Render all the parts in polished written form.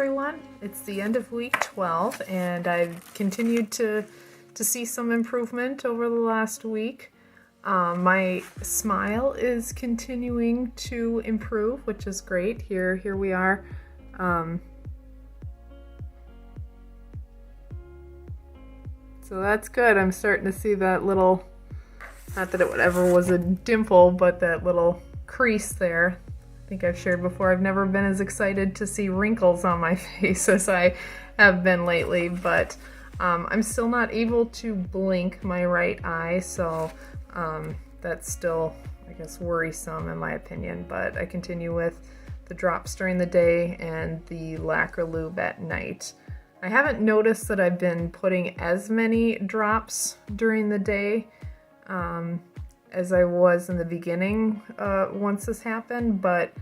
everyone. It's the end of week 12 and I've continued to see some improvement over the last week. My smile is continuing to improve, which is great. Here we are. So that's good. I'm starting to see that little, not that it ever was a dimple, but that little crease there. I think I've shared before, I've never been as excited to see wrinkles on my face as I have been lately, but I'm still not able to blink my right eye, so that's still, I guess, worrisome in my opinion, but I continue with the drops during the day and the lacquer lube at night. I haven't noticed that I've been putting as many drops during the day as I was in the beginning once this happened, but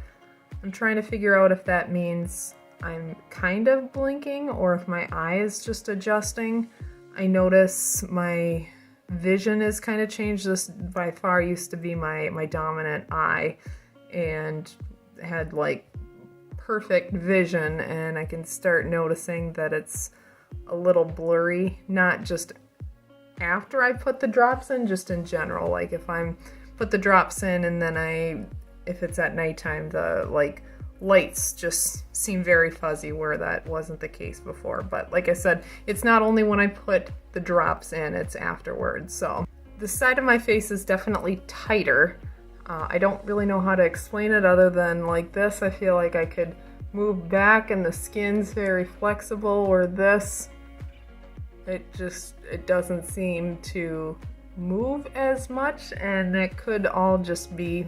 I'm trying to figure out if that means I'm kind of blinking or if my eye is just adjusting. I notice my vision is kind of changed. This by far used to be my dominant eye and had like perfect vision, and I can start noticing that it's a little blurry, not just after I put the drops in, just in general. Like if I'm put the drops in and then if it's at nighttime, the like lights just seem very fuzzy, where that wasn't the case before. But like I said, it's not only when I put the drops in, it's afterwards. So the side of my face is definitely tighter. I don't really know how to explain it other than like this. I feel like I could move back and the skin's very flexible, or this, it doesn't seem to move as much, and that could all just be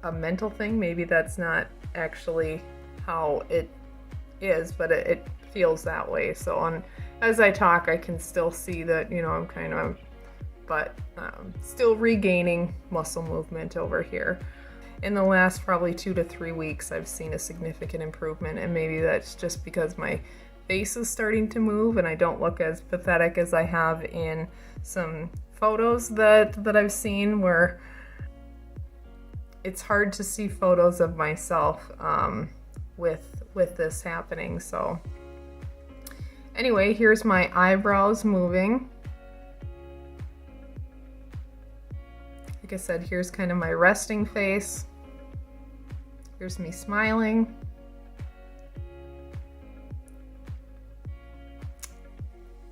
a mental thing. Maybe that's not actually how it is, but it feels that way. So as I talk, I can still see that, you know, I'm kind of, but still regaining muscle movement over here. In the last probably 2 to 3 weeks, I've seen a significant improvement, and maybe that's just because my face is starting to move and I don't look as pathetic as I have in some photos that I've seen, where it's hard to see photos of myself with this happening. So anyway, here's my eyebrows moving. Like I said, here's kind of my resting face. Here's me smiling.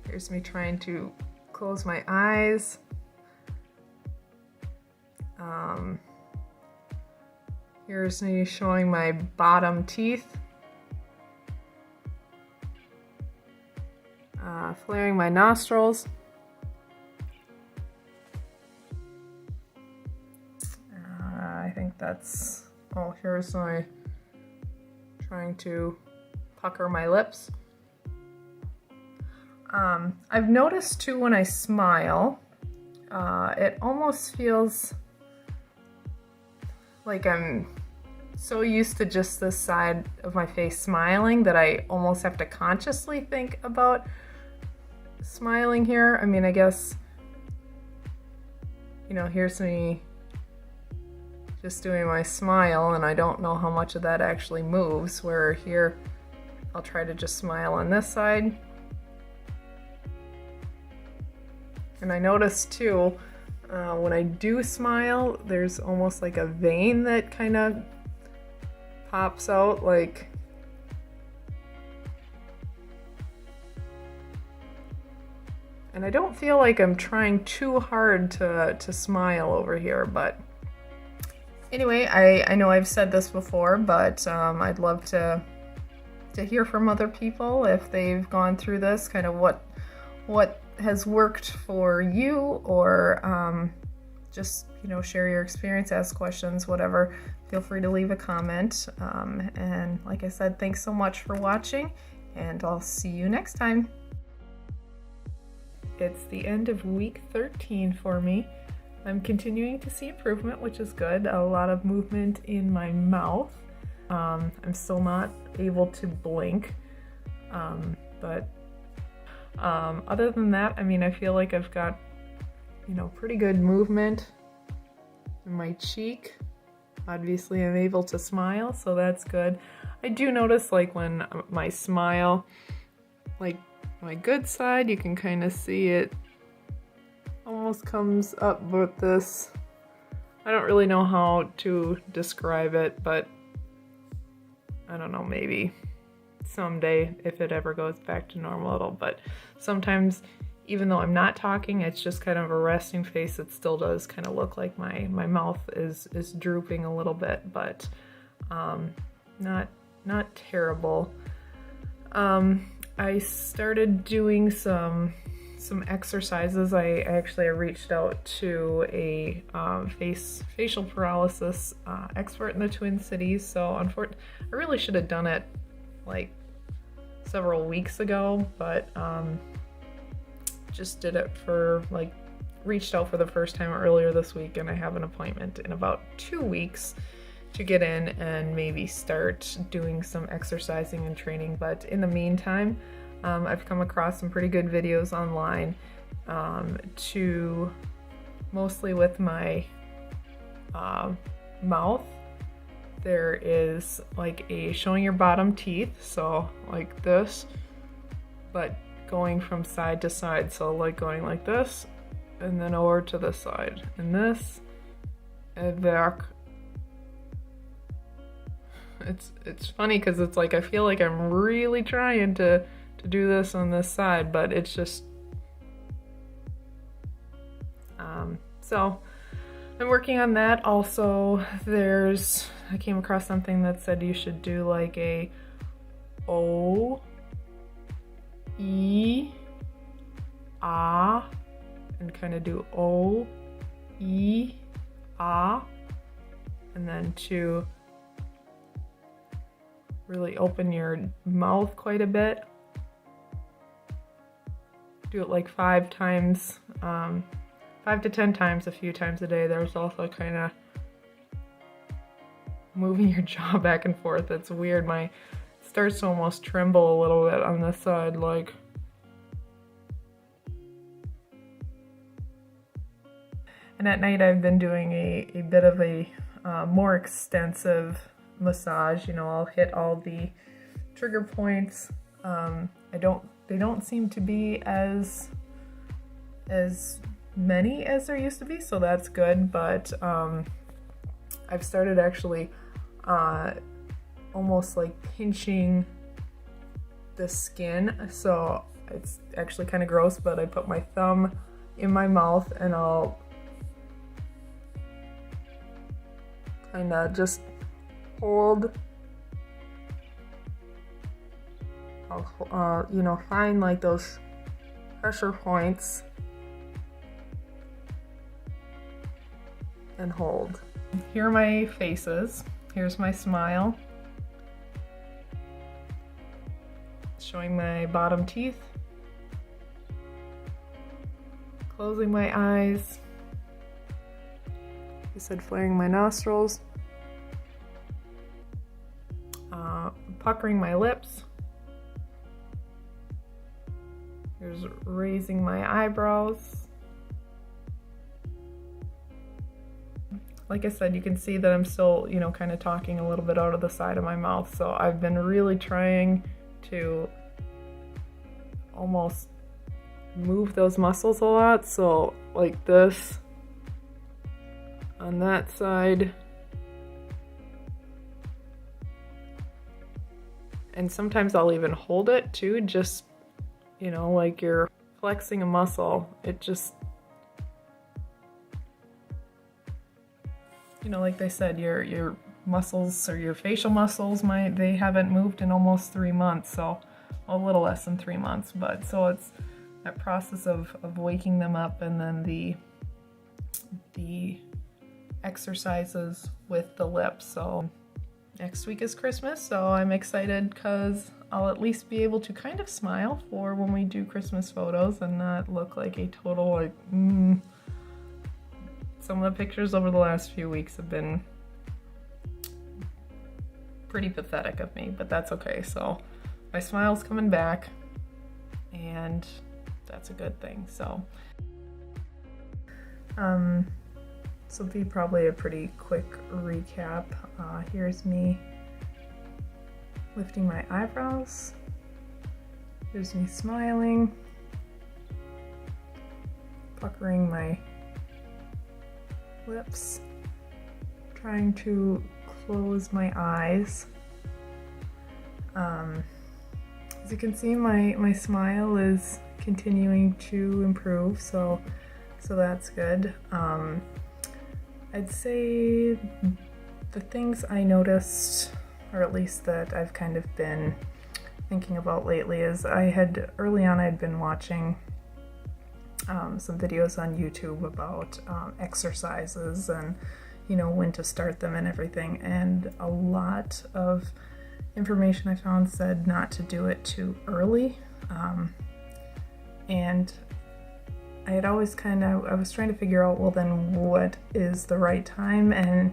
Here's me trying to close my eyes. Here's me showing my bottom teeth. Flaring my nostrils. I think that's, oh, here's my trying to pucker my lips. I've noticed too when I smile, it almost feels like I'm so used to just this side of my face smiling that I almost have to consciously think about smiling here. I mean, I guess, you know, here's me just doing my smile, and I don't know how much of that actually moves, where here I'll try to just smile on this side. And I notice too, when I do smile, there's almost like a vein that kind of pops out, like, and I don't feel like I'm trying too hard to smile over here, but anyway, I know I've said this before, but I'd love to hear from other people if they've gone through this, kind of what has worked for you, or just, you know, share your experience, ask questions, whatever. Feel free to leave a comment. And like I said, thanks so much for watching, and I'll see you next time. It's the end of week 13 for me. I'm continuing to see improvement, which is good. A lot of movement in my mouth. I'm still not able to blink, but other than that, I mean, I feel like I've got, you know, pretty good movement in my cheek. Obviously, I'm able to smile, so that's good. I do notice like when my smile, like my good side, you can kind of see it almost comes up with this. I don't really know how to describe it, but I don't know, maybe someday if it ever goes back to normal but sometimes even though I'm not talking, it's just kind of a resting face. It still does kind of look like my mouth is drooping a little bit, but not terrible. I started doing some exercises. I reached out to a facial paralysis expert in the Twin Cities. So unfortunately, I really should have done it like several weeks ago, but just did it for like, reached out for the first time earlier this week, and I have an appointment in about 2 weeks to get in and maybe start doing some exercising and training. But in the meantime, I've come across some pretty good videos online to mostly with my mouth. There is like a showing your bottom teeth, so like this, but going from side to side, so like going like this and then over to this side and this and back. It's funny because it's like I feel like I'm really trying to do this on this side, but it's just so I'm working on that. Also, I came across something that said you should do like a O, E, Ah, and kind of do O, E, Ah, and then to really open your mouth quite a bit. Do it like 5 times, 5 to 10 times, a few times a day. There's also kind of moving your jaw back and forth. It's weird. My starts to almost tremble a little bit on this side, like. And at night I've been doing a bit of a more extensive massage. You know, I'll hit all the trigger points. They don't seem to be as many as there used to be, so that's good. But I've started actually almost like pinching the skin, so it's actually kind of gross, but I put my thumb in my mouth and I'll kind of just hold, you know, find like those pressure points and hold. Here are my faces. Here's my smile. Showing my bottom teeth. Closing my eyes. I said flaring my nostrils. Puckering my lips. Here's raising my eyebrows. Like I said, you can see that I'm still, you know, kind of talking a little bit out of the side of my mouth. So I've been really trying to almost move those muscles a lot. So like this on that side. And sometimes I'll even hold it too, just, you know, like you're flexing a muscle. It just, you know, like they said, your muscles or your facial muscles they haven't moved in almost 3 months, so a little less than 3 months. But so it's that process of waking them up, and then the exercises with the lips. So next week is Christmas, so I'm excited because I'll at least be able to kind of smile for when we do Christmas photos and not look like a total like Some of the pictures over the last few weeks have been pretty pathetic of me, but that's okay. So my smile's coming back, and that's a good thing. So this will be probably a pretty quick recap. Here's me lifting my eyebrows. Here's me smiling, puckering my lips, trying to close my eyes. As you can see, my smile is continuing to improve, so that's good. I'd say the things I noticed, or at least that I've kind of been thinking about lately, is early on I'd been watching some videos on YouTube about exercises and when to start them and everything, and a lot of information I found said not to do it too early, and I had always I was trying to figure out, well, then what is the right time, and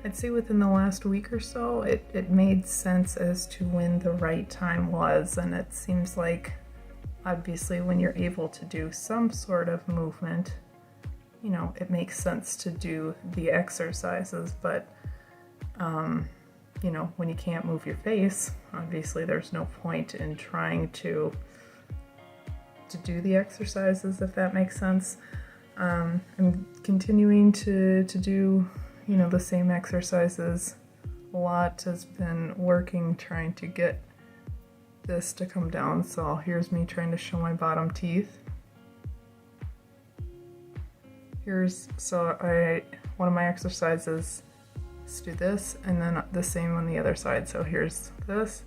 I'd say within the last week or so it made sense as to when the right time was. And it seems like obviously when you're able to do some sort of movement, it makes sense to do the exercises, but when you can't move your face, obviously there's no point in trying to do the exercises, if that makes sense. I'm continuing to do the same exercises. A lot has been working trying to get this to come down. So here's me trying to show my bottom teeth. One of my exercises is to do this, and then the same on the other side. So here's this.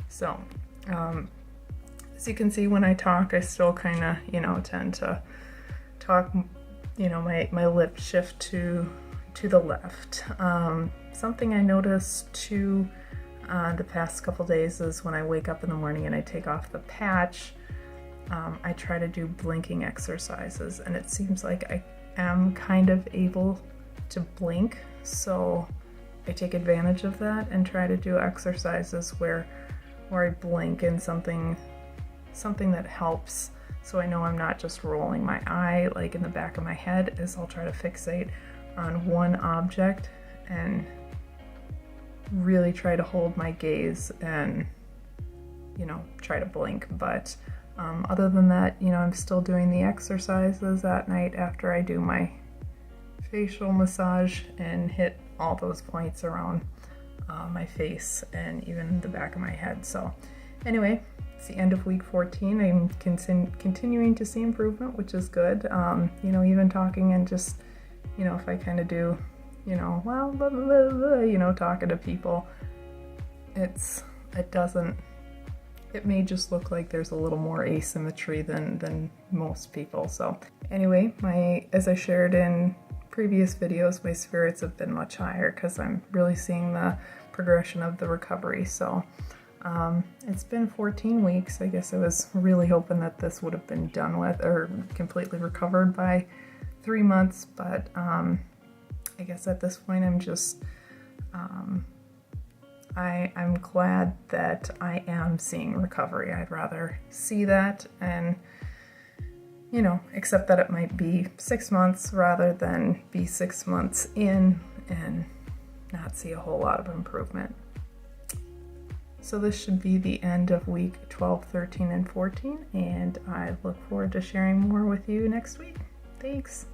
So, as you can see, when I talk, I still kind of, tend to talk, my lips shift to the left. Something I noticed too the past couple days is when I wake up in the morning and I take off the patch, I try to do blinking exercises, and it seems like I am kind of able to blink, so I take advantage of that and try to do exercises where I blink in something that helps, so I know I'm not just rolling my eye like in the back of my head. Is I'll try to fixate on one object and really try to hold my gaze and try to blink. But other than that, I'm still doing the exercises at night after I do my facial massage and hit all those points around my face and even the back of my head. So anyway, it's the end of week 14. I'm continuing to see improvement, which is good. Even talking and just, if I kind of do, well, blah, blah, blah, talking to people, it may just look like there's a little more asymmetry than most people. So anyway, as I shared in previous videos, my spirits have been much higher because I'm really seeing the progression of the recovery. So it's been 14 weeks. I guess I was really hoping that this would have been done with or completely recovered by 3 months, but I guess at this point I'm just I'm glad that I am seeing recovery. I'd rather see that and accept that it might be 6 months rather than be 6 months in and not see a whole lot of improvement. So this should be the end of week 12, 13, and 14, and I look forward to sharing more with you next week. Thanks.